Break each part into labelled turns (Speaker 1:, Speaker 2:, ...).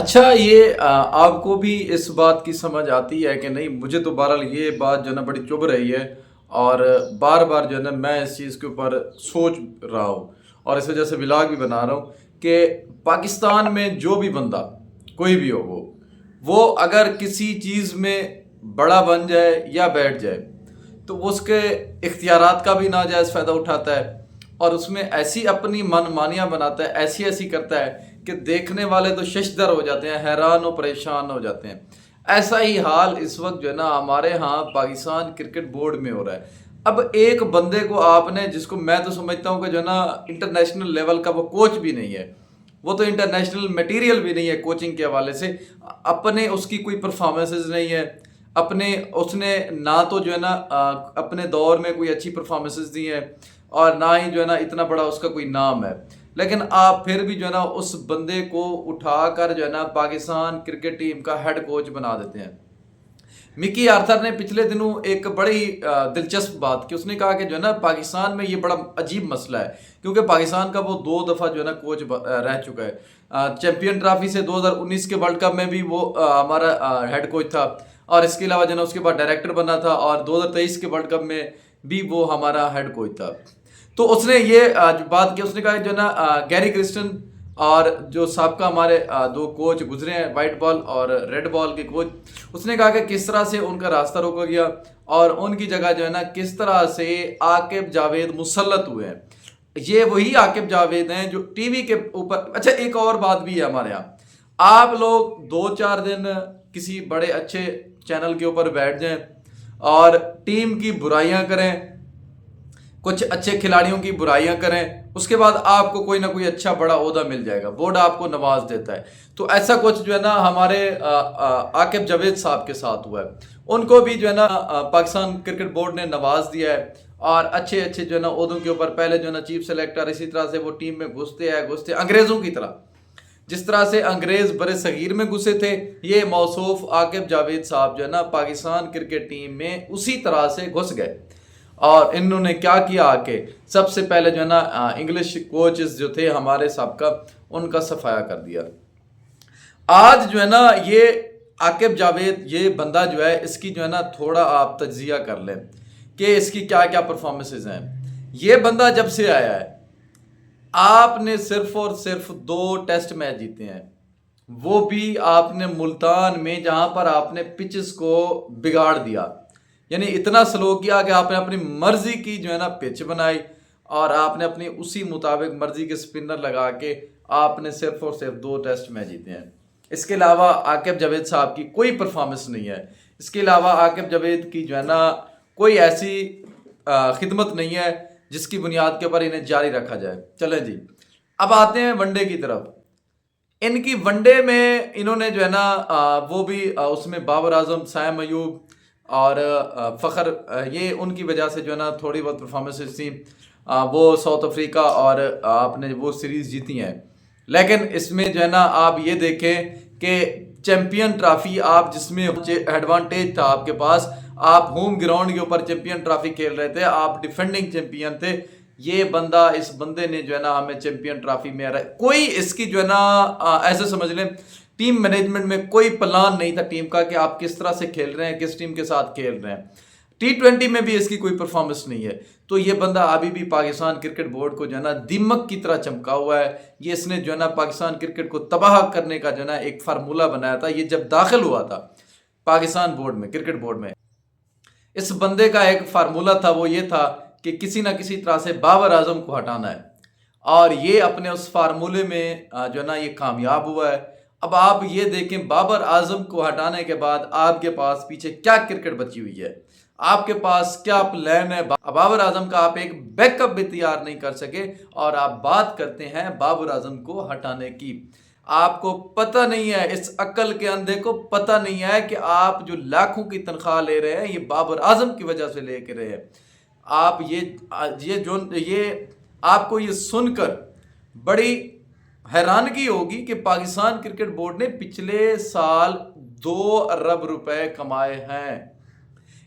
Speaker 1: اچھا یہ آپ کو بھی اس بات کی سمجھ آتی ہے کہ نہیں؟ مجھے تو بہرحال یہ بات جو ہے نا بڑی چبھ رہی ہے، اور بار بار جو ہے نا میں اس چیز کے اوپر سوچ رہا ہوں، اور اس وجہ سے ولاگ بھی بنا رہا ہوں کہ پاکستان میں جو بھی بندہ کوئی بھی ہو، وہ اگر کسی چیز میں بڑا بن جائے یا بیٹھ جائے تو وہ اس کے اختیارات کا بھی ناجائز فائدہ اٹھاتا ہے، اور اس میں ایسی اپنی من مانیاں بناتا ہے، ایسی کرتا ہے کہ دیکھنے والے تو ششدر ہو جاتے ہیں، حیران و پریشان ہو جاتے ہیں۔ ایسا ہی حال اس وقت جو ہے نا ہمارے ہاں پاکستان کرکٹ بورڈ میں ہو رہا ہے۔ اب ایک بندے کو آپ نے، جس کو میں تو سمجھتا ہوں کہ جو ہے نا انٹرنیشنل لیول کا وہ کوچ بھی نہیں ہے، وہ تو انٹرنیشنل میٹیریل بھی نہیں ہے کوچنگ کے حوالے سے، اپنے اس کی کوئی پرفارمنسز نہیں ہے، اپنے اس نے نہ تو جو ہے نا اپنے دور میں کوئی اچھی پرفارمنسز دی ہیں، اور نہ ہی جو ہے نا اتنا بڑا اس کا کوئی نام ہے، لیکن آپ پھر بھی جو ہے نا اس بندے کو اٹھا کر جو ہے نا پاکستان کرکٹ ٹیم کا ہیڈ کوچ بنا دیتے ہیں۔ مکی آرتھر نے پچھلے دنوں ایک بڑی دلچسپ بات کی، اس نے کہا کہ جو ہے نا پاکستان میں یہ بڑا عجیب مسئلہ ہے، کیونکہ پاکستان کا وہ 2 دفعہ جو ہے نا کوچ رہ چکا ہے، چیمپئن ٹرافی سے 2019 کے ورلڈ کپ میں بھی وہ ہمارا ہیڈ کوچ تھا، اور اس کے علاوہ جو ہے نا اس کے بعد ڈائریکٹر بنا تھا، اور 2023 کے ورلڈ کپ میں بھی وہ ہمارا ہیڈ کوچ تھا۔ تو اس نے یہ بات کی، اس نے کہا کہ جو ہے نا گیری کرسٹن اور جو سابقہ ہمارے 2 کوچ گزرے ہیں، وائٹ بال اور ریڈ بال کے کوچ، اس نے کہا کہ کس طرح سے ان کا راستہ روکا گیا، اور ان کی جگہ جو ہے نا کس طرح سے عاقب جاوید مسلط ہوئے ہیں۔ یہ وہی عاقب جاوید ہیں جو ٹی وی کے اوپر، اچھا ایک اور بات بھی ہے ہمارے یہاں، آپ لوگ 2-4 دن کسی بڑے اچھے چینل کے اوپر بیٹھ جائیں اور ٹیم کی برائیاں کریں، کچھ اچھے کھلاڑیوں کی برائیاں کریں، اس کے بعد آپ کو کوئی نہ کوئی اچھا بڑا عہدہ مل جائے گا، بورڈ آپ کو نواز دیتا ہے۔ تو ایسا کچھ جو ہے نا ہمارے عاقب جاوید صاحب کے ساتھ ہوا ہے، ان کو بھی جو ہے نا پاکستان کرکٹ بورڈ نے نواز دیا ہے، اور اچھے جو ہے نا عہدوں کے اوپر، پہلے جو ہے نا چیف سلیکٹر، اسی طرح سے وہ ٹیم میں گھستے انگریزوں کی طرح، جس طرح سے انگریز برِ صغیر میں گھسے تھے، یہ موصوف عاقب جاوید صاحب جو ہے نا پاکستان کرکٹ ٹیم میں اسی طرح سے گھس گئے۔ اور انہوں نے کیا کیا کہ سب سے پہلے جو ہے نا انگلش کوچز جو تھے ہمارے سابقہ، ان کا صفایا کر دیا۔ آج جو ہے نا یہ عاقب جاوید، یہ بندہ جو ہے، اس کی جو ہے نا تھوڑا آپ تجزیہ کر لیں کہ اس کی کیا کیا پرفارمنسز ہیں۔ یہ بندہ جب سے آیا ہے، آپ نے صرف اور صرف 2 ٹیسٹ میچ جیتے ہیں، وہ بھی آپ نے ملتان میں، جہاں پر آپ نے پچز کو بگاڑ دیا، یعنی اتنا سلو کیا کہ آپ نے اپنی مرضی کی جو ہے نا پچ بنائی، اور آپ نے اپنی اسی مطابق مرضی کے سپنر لگا کے آپ نے صرف اور صرف 2 ٹیسٹ میچ جیتے ہیں۔ اس کے علاوہ عاقب جاوید صاحب کی کوئی پرفارمنس نہیں ہے، اس کے علاوہ عاقب جاوید کی جو ہے نا کوئی ایسی خدمت نہیں ہے جس کی بنیاد کے اوپر انہیں جاری رکھا جائے۔ چلیں جی، اب آتے ہیں ون ڈے کی طرف۔ ان کی ون ڈے میں انہوں نے جو ہے نا وہ بھی اس میں بابر اعظم، سائم ایوب اور فخر، یہ ان کی وجہ سے جو ہے نا تھوڑی بہت پرفارمنسز تھیں، وہ ساؤتھ افریقہ اور آپ نے وہ سیریز جیتی ہیں، لیکن اس میں جو ہے نا آپ یہ دیکھیں کہ چیمپئن ٹرافی، آپ جس میں ایڈوانٹیج تھا آپ کے پاس، آپ ہوم گراؤنڈ کے اوپر چیمپئن ٹرافی کھیل رہے تھے، آپ ڈیفینڈنگ چیمپئن تھے، یہ بندہ، اس بندے نے جو ہے نا ہمیں چیمپئن ٹرافی میں کوئی اس کی جو ہے نا ایسے سمجھ لیں ٹیم مینجمنٹ میں کوئی پلان نہیں تھا ٹیم کا کہ آپ کس طرح سے کھیل رہے ہیں، کس ٹیم کے ساتھ کھیل رہے ہیں۔ T20 میں بھی اس کی کوئی پرفارمنس نہیں ہے۔ تو یہ بندہ ابھی بھی پاکستان کرکٹ بورڈ کو جو ہے نا دیمک کی طرح چمکا ہوا ہے، یہ اس نے جو ہے نا پاکستان کرکٹ کو تباہ کرنے کا جو ہے نا ایک فارمولہ بنایا تھا۔ یہ جب داخل ہوا تھا پاکستان بورڈ میں، کرکٹ بورڈ میں، اس بندے کا ایک فارمولہ تھا، وہ یہ تھا کہ کسی نہ کسی طرح سے بابر اعظم کو ہٹانا ہے، اور یہ اپنے اس فارمولے میں جو ہے نا یہ کامیاب ہوا ہے۔ اب آپ یہ دیکھیں، بابر اعظم کو ہٹانے کے بعد آپ کے پاس پیچھے کیا کرکٹ بچی ہوئی ہے، آپ کے پاس کیا پلان ہے۔ بابر اعظم کا آپ ایک بیک اپ بھی تیار نہیں کر سکے، اور آپ بات کرتے ہیں بابر اعظم کو ہٹانے کی۔ آپ کو پتہ نہیں ہے، اس عقل کے اندھے کو پتہ نہیں ہے کہ آپ جو لاکھوں کی تنخواہ لے رہے ہیں، یہ بابر اعظم کی وجہ سے لے کے رہے ہیں۔ آپ یہ آپ کو یہ سن کر بڑی حیرانگی ہوگی کہ پاکستان کرکٹ بورڈ نے پچھلے سال 2 ارب روپے کمائے ہیں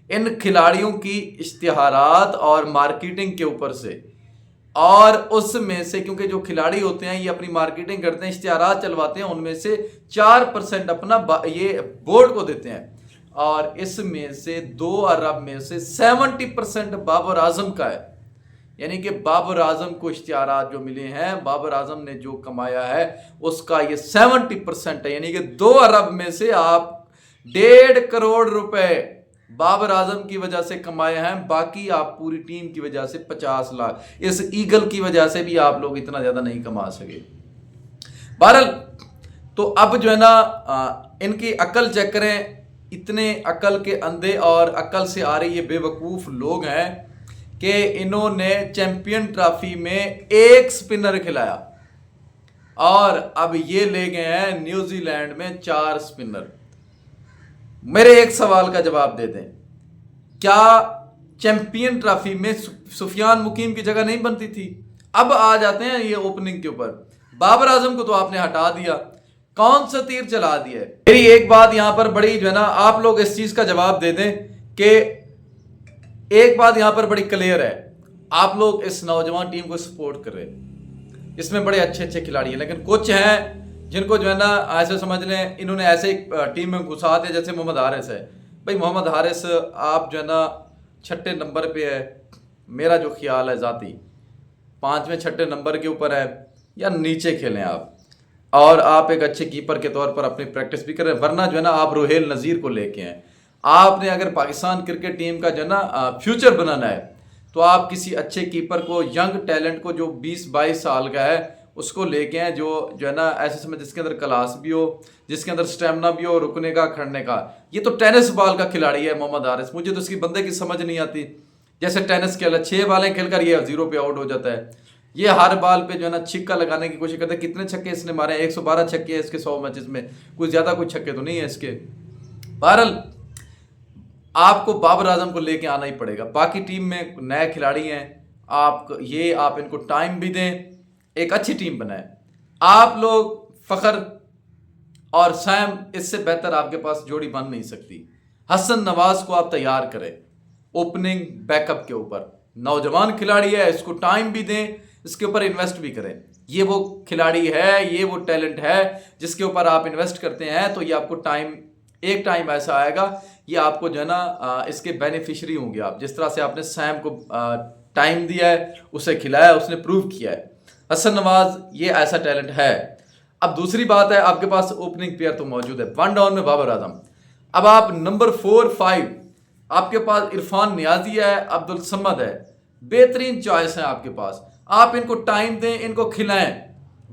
Speaker 1: ان کھلاڑیوں کی اشتہارات اور مارکیٹنگ کے اوپر سے۔ اور اس میں سے کیونکہ جو کھلاڑی ہوتے ہیں یہ اپنی مارکیٹنگ کرتے ہیں، اشتہارات چلواتے ہیں، ان میں سے 4% اپنا یہ بورڈ کو دیتے ہیں، اور اس میں سے 2 ارب میں سے 70% بابر اعظم کا ہے۔ یعنی کہ بابر اعظم کو اشتہارات جو ملے ہیں، بابر اعظم نے جو کمایا ہے اس کا یہ 70% ہے، یعنی کہ 2 ارب میں سے آپ 1.5 کروڑ روپے بابر اعظم کی وجہ سے کمائے ہیں، باقی آپ پوری ٹیم کی وجہ سے 50 لاکھ، اس ایگل کی وجہ سے بھی آپ لوگ اتنا زیادہ نہیں کما سکے۔ بہرحال تو اب جو ہے نا ان کی عقل چیک کریں، اتنے عقل کے اندھے اور عقل سے آ رہی یہ بے وقوف لوگ ہیں کہ انہوں نے چیمپئن ٹرافی میں 1 سپنر کھلایا اور اب یہ لے گئے ہیں نیوزی لینڈ میں 4 سپنر۔ میرے ایک سوال کا جواب دے دیں، کیا چیمپئن ٹرافی میں سفیان مقیم کی جگہ نہیں بنتی تھی؟ اب آ جاتے ہیں یہ اوپننگ کے اوپر، بابر اعظم کو تو آپ نے ہٹا دیا، کون سا تیر چلا دیا ہے؟ میری ایک بات یہاں پر بڑی جو ہے نا، آپ لوگ اس چیز کا جواب دے دیں کہ ایک بات یہاں پر بڑی کلیئر ہے، آپ لوگ اس نوجوان ٹیم کو سپورٹ کر رہے ہیں، اس میں بڑے اچھے اچھے کھلاڑی ہیں، لیکن کچھ ہیں جن کو جو ہے نا ایسے سمجھ لیں انہوں نے ایسے ٹیم میں گھسا دیا، جیسے محمد حارث ہے۔ بھائی محمد حارث آپ جو ہے نا 6 نمبر پہ ہے، میرا جو خیال ہے ذاتی 5ویں 6 نمبر کے اوپر ہے، یا نیچے کھیلیں آپ، اور آپ ایک اچھے کیپر کے طور پر اپنی پریکٹس بھی کریں، ورنہ جو ہے نا آپ روہیل نذیر کو لے کے ہیں۔ آپ نے اگر پاکستان کرکٹ ٹیم کا جو ہے نا فیوچر بنانا ہے تو آپ کسی اچھے کیپر کو، ینگ ٹیلنٹ کو جو 20-22 سال کا ہے اس کو لے کے ہیں، جو ہے نا ایسے سمجھ جس کے اندر کلاس بھی ہو، جس کے اندر سٹیمنا بھی ہو، رکنے کا کھڑنے کا۔ یہ تو ٹینس بال کا کھلاڑی ہے محمد حارث، مجھے تو اس کی بندے کی سمجھ نہیں آتی، جیسے ٹینس کھیلا 6 بالیں کھیل کر یہ 0 پہ آؤٹ ہو جاتا ہے، یہ ہر بال پہ جو ہے نا چھکا لگانے کی کوشش کرتا ہے۔ کتنے چھکے اس نے مارے؟ 112 چھکے ہیں اس کے 100 میچز میں، کوئی زیادہ کوئی چھکے تو نہیں ہے اس کے۔ بہرحال آپ کو بابر اعظم کو لے کے آنا ہی پڑے گا، باقی ٹیم میں نئے کھلاڑی ہیں، آپ ان کو ٹائم بھی دیں، ایک اچھی ٹیم بنائیں۔ آپ لوگ فخر اور سیم، اس سے بہتر آپ کے پاس جوڑی بن نہیں سکتی۔ حسن نواز کو آپ تیار کریں اوپننگ بیک اپ کے اوپر، نوجوان کھلاڑی ہے، اس کو ٹائم بھی دیں، اس کے اوپر انویسٹ بھی کریں۔ یہ وہ کھلاڑی ہے، یہ وہ ٹیلنٹ ہے جس کے اوپر آپ انویسٹ کرتے ہیں تو یہ آپ کو ایک ٹائم ایسا آئے گا، یہ آپ کو جو ہے نا اس کے بینیفیشری ہوں گے آپ، جس طرح سے آپ نے سیم کو ٹائم دیا ہے، اسے کھلایا، اس نے پروو کیا ہے۔ حسن نواز یہ ایسا ٹیلنٹ ہے۔ اب دوسری بات ہے، آپ کے پاس اوپننگ پلیئر تو موجود ہے، 1 ڈاؤن میں بابر اعظم، اب آپ نمبر 4-5 آپ کے پاس عرفان نیازی ہے، عبدالصمد ہے، بہترین چوائس ہیں آپ کے پاس۔ آپ ان کو ٹائم دیں، ان کو کھلائیں،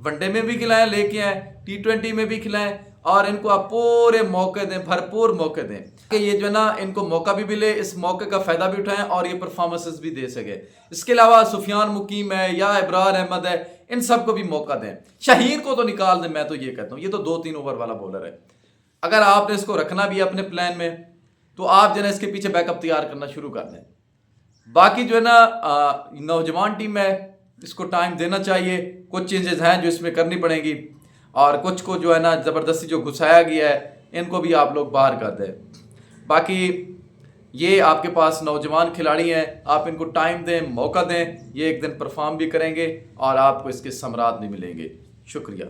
Speaker 1: ون ڈے میں بھی کھلائیں، لے کے آئیں، T20 میں بھی کھلائیں، اور ان کو آپ پورے موقع دیں، بھرپور موقع دیں کہ یہ جو ہے نا ان کو موقع بھی ملے، اس موقع کا فائدہ بھی اٹھائیں اور یہ پرفارمنسز بھی دے سکے۔ اس کے علاوہ سفیان مقیم ہے یا ابرار احمد ہے، ان سب کو بھی موقع دیں۔ شاہین کو تو نکال دیں، میں تو یہ کہتا ہوں، یہ تو 2-3 اوور والا بولر ہے، اگر آپ نے اس کو رکھنا بھی ہے اپنے پلان میں تو آپ جو ہے نا اس کے پیچھے بیک اپ تیار کرنا شروع کر دیں۔ باقی جو ہے نا نوجوان ٹیم ہے، اس کو ٹائم دینا چاہیے، کچھ چینجز ہیں جو اس میں کرنی پڑیں گی، اور کچھ کو جو ہے نا زبردستی جو گھسایا گیا ہے ان کو بھی آپ لوگ باہر کر دیں۔ باقی یہ آپ کے پاس نوجوان کھلاڑی ہیں، آپ ان کو ٹائم دیں، موقع دیں، یہ ایک دن پرفارم بھی کریں گے اور آپ کو اس کے ثمرات بھی ملیں گے۔ شکریہ۔